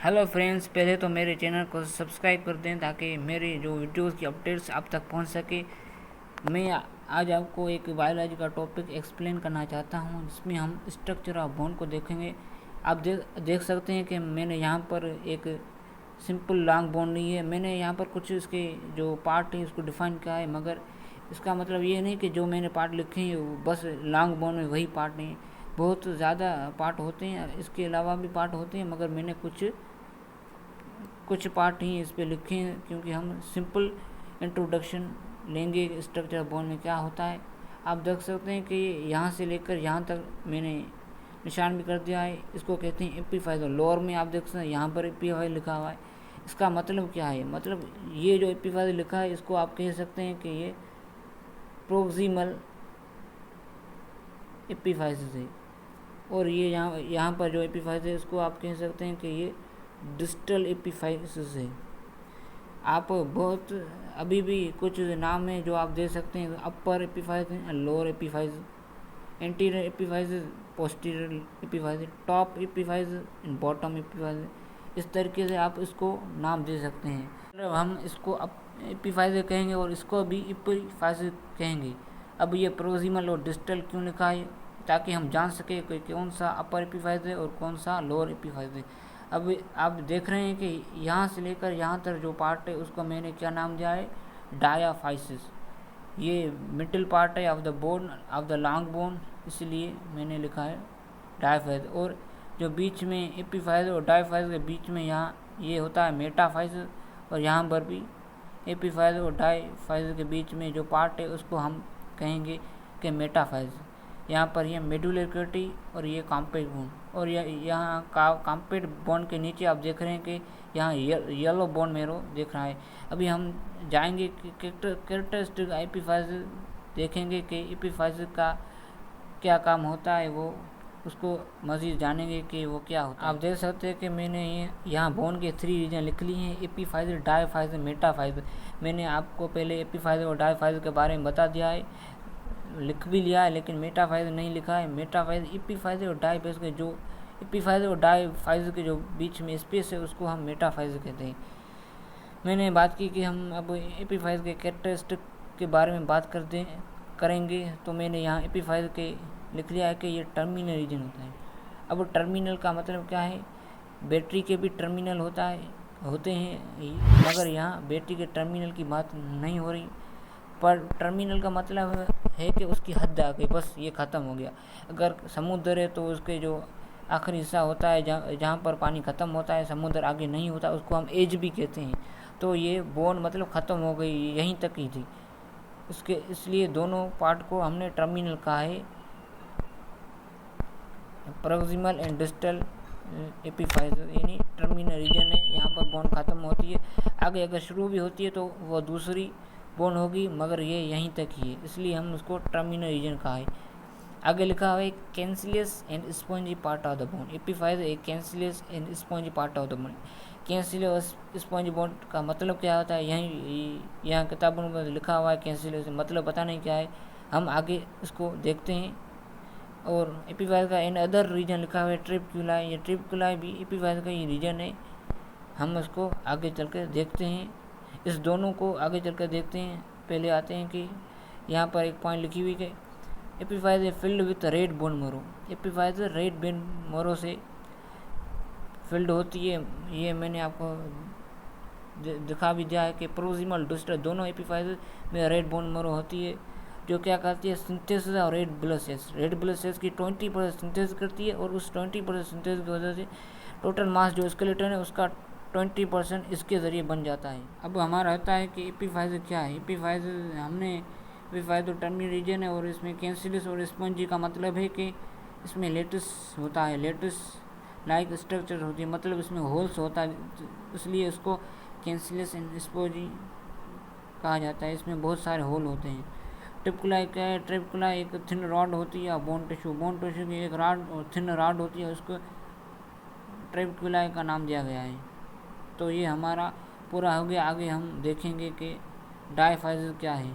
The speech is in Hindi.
हेलो फ्रेंड्स, पहले तो मेरे चैनल को सब्सक्राइब कर दें ताकि मेरे जो वीडियोस की अपडेट्स आप तक पहुंच सके। मैं आज आपको एक बायोलॉजी का टॉपिक एक्सप्लेन करना चाहता हूं जिसमें हम स्ट्रक्चर ऑफ बोन को देखेंगे। आप देख सकते हैं कि मैंने यहां पर एक सिंपल लॉन्ग बोन ली है। मैंने यहां पर कुछ इसके जो पार्ट है उसको डिफाइन किया है, मगर इसका मतलब ये नहीं कि जो मैंने पार्ट लिखे हैं वो बस लॉन्ग बोन में वही पार्ट नहीं, बहुत ज़्यादा पार्ट होते हैं, इसके अलावा भी पार्ट होते हैं, मगर मैंने कुछ पार्ट ही इस पे लिखे हैं क्योंकि हम सिंपल इंट्रोडक्शन लेंगे स्ट्रक्चर ऑफ बोन में क्या होता है। आप देख सकते हैं कि यहाँ से लेकर यहाँ तक मैंने निशान भी कर दिया है। इसको कहते हैं एपिफाइजर। लोअर में आप देख सकते हैं यहाँ पर एपिफाइजर लिखा हुआ है। इसका मतलब क्या है? मतलब ये जो एपिफाइजर लिखा है इसको आप कह सकते हैं कि ये प्रोक्सिमल एपिफाइजर है, और ये यहाँ पर जो एपिफाइजर है इसको आप कह सकते हैं कि ये डिस्टल एपिफाइसिस है। आप बहुत अभी भी कुछ नाम है जो आप दे सकते हैं, upper epiphysis, lower epiphysis, anterior epiphysis, posterior epiphysis, top epiphysis, bottom epiphysis. इस तरीके से आप इसको नाम दे सकते हैं। मतलब हम इसको एपिफाइसिस कहेंगे और इसको भी एपिफाइसिस कहेंगे। अब ये प्रोक्सिमल और डिस्टल क्यों लिखा है? ताकि हम जान सके कि कौन सा अपर एपिफाइसिस है और कौन सा लोअर एपिफाइसिस है। अब आप देख रहे हैं कि यहाँ से लेकर यहाँ तक जो पार्ट है उसको मैंने क्या नाम दिया है? डायाफाइसिस। ये मिडिल पार्ट है of the bone, of the long bone, इसलिए मैंने लिखा है डायाफाइसिस। और जो बीच में एपिफाइसिस और डायाफाइसिस के बीच में यहाँ ये होता है मेटाफाइसिस, और यहाँ पर भी एपिफाइसिस और डायाफाइसिस के बीच में जो पार्ट है उसको हम कहेंगे कि मेटाफाइसिस। यहाँ पर ये मेडुलर कैविटी और ये कॉम्पैक्ट बोन, और यहाँ कॉम्पैक्ट बोन के नीचे आप देख रहे हैं कि यहाँ येलो बोन मैरो दिख रहा है। अभी हम जाएंगे कि कैरेक्टरिस्टिक एपिफाइसिस देखेंगे कि एपिफाइसिस का क्या काम होता है, वो उसको मज़ीद जानेंगे कि वो क्या होता है। आप देख सकते हैं कि मैंने यहाँ बोन के 3 रीजन लिख लिए हैं: एपिफाइसिस, डायाफाइसिस, मेटाफाइसिस। मैंने आपको पहले एपिफाइसिस और डायाफाइसिस के बारे में बता दिया है, लिख भी लिया है, लेकिन मेटाफाइसिस नहीं लिखा है। मेटाफाइसिस एपिफाइसिस और डायाफाइसिस के जो एपिफाइसिस और डायाफाइसिस के जो बीच में स्पेस है उसको हम मेटाफाइसिस कहते हैं। मैंने बात की कि हम अब एपिफाइसिस के कैरेक्टरिस्टिक के बारे में बात करेंगे, तो मैंने यहाँ एपिफाइसिस के लिख लिया है कि ये टर्मिनल रीजन होता है। अब टर्मिनल का मतलब क्या है? बैटरी के भी टर्मिनल होते हैं, मगर यहाँ बैटरी के टर्मिनल की बात नहीं हो रही। पर टर्मिनल का मतलब है कि उसकी हद आ गई, बस ये ख़त्म हो गया। अगर समुद्र है तो उसके जो आखिरी हिस्सा होता है जहाँ पर पानी ख़त्म होता है, समुद्र आगे नहीं होता, उसको हम एज भी कहते हैं। तो ये बोन मतलब ख़त्म हो गई, यहीं तक ही थी इसलिए दोनों पार्ट को हमने टर्मिनल कहा है। प्रोक्सिमल एंड डिस्टल एपिफाइसिस यानी टर्मिनल रीजन है, यहाँ पर बोन ख़त्म होती है। आगे अगर शुरू भी होती है तो वह दूसरी बोन होगी, मगर ये यहीं तक ही है, इसलिए हम उसको टर्मिनल रीजन कहा है। आगे लिखा हुआ है cancellous and spongy part of the bone. Epiphysis एक cancellous and spongy part of the bone. Cancellous spongy bone का मतलब क्या होता है? यहाँ किताबों में लिखा हुआ है कैंसिलियस, मतलब पता नहीं क्या है, हम आगे इसको देखते हैं। और एपिफाइसिस का एंड अदर रीजन लिखा हुआ है ट्रिबक्युलाई। ये ट्रिबक्युलाई भी एपिफाइसिस का ही रीजन है, हम उसको आगे चल कर देखते हैं। इस दोनों को आगे चलकर देखते हैं। पहले आते हैं कि यहाँ पर एक पॉइंट लिखी हुई है, epiphysis filled with red bone marrow. Epiphysis red bone marrow से फिल्ड होती है, ये मैंने आपको दिखा भी दिया है कि प्रोक्सिमल डिस्टल दोनों एपिफाइसिस में रेड बोन मैरो होती है, जो क्या करती है? सिंथेसिस और red blood cells. Red blood cells की 20% सिंथेसिस करती है, और उस 20% सिंथेसिस की वजह से टोटल मास जो स्केलेटन है उसका 20% इसके ज़रिए बन जाता है। अब हमारा रहता है कि एपिफाइसिस क्या है। एपिफाइसिस एपिफाइसिस तो टर्मिनल रीजन है, और इसमें कैंसिलियस और स्पॉन्जी का मतलब है कि इसमें लेटिस होता है, लेटिस लाइक स्ट्रक्चर होती है, मतलब इसमें होल्स होता है, इसलिए इसको कैंसिलियस एंड स्पॉन्जी कहा जाता है। इसमें बहुत सारे होल होते हैं। ट्रिबक्युलाई क्या है? ट्रिबक्युलाई एक थिन रॉड होती है, बोन टिश्यू की एक रॉड और थिन रॉड होती है, उसको ट्रिबक्युलाई का नाम दिया गया है। तो ये हमारा पूरा हो गया। आगे हम देखेंगे कि डायाफाइसिस क्या है।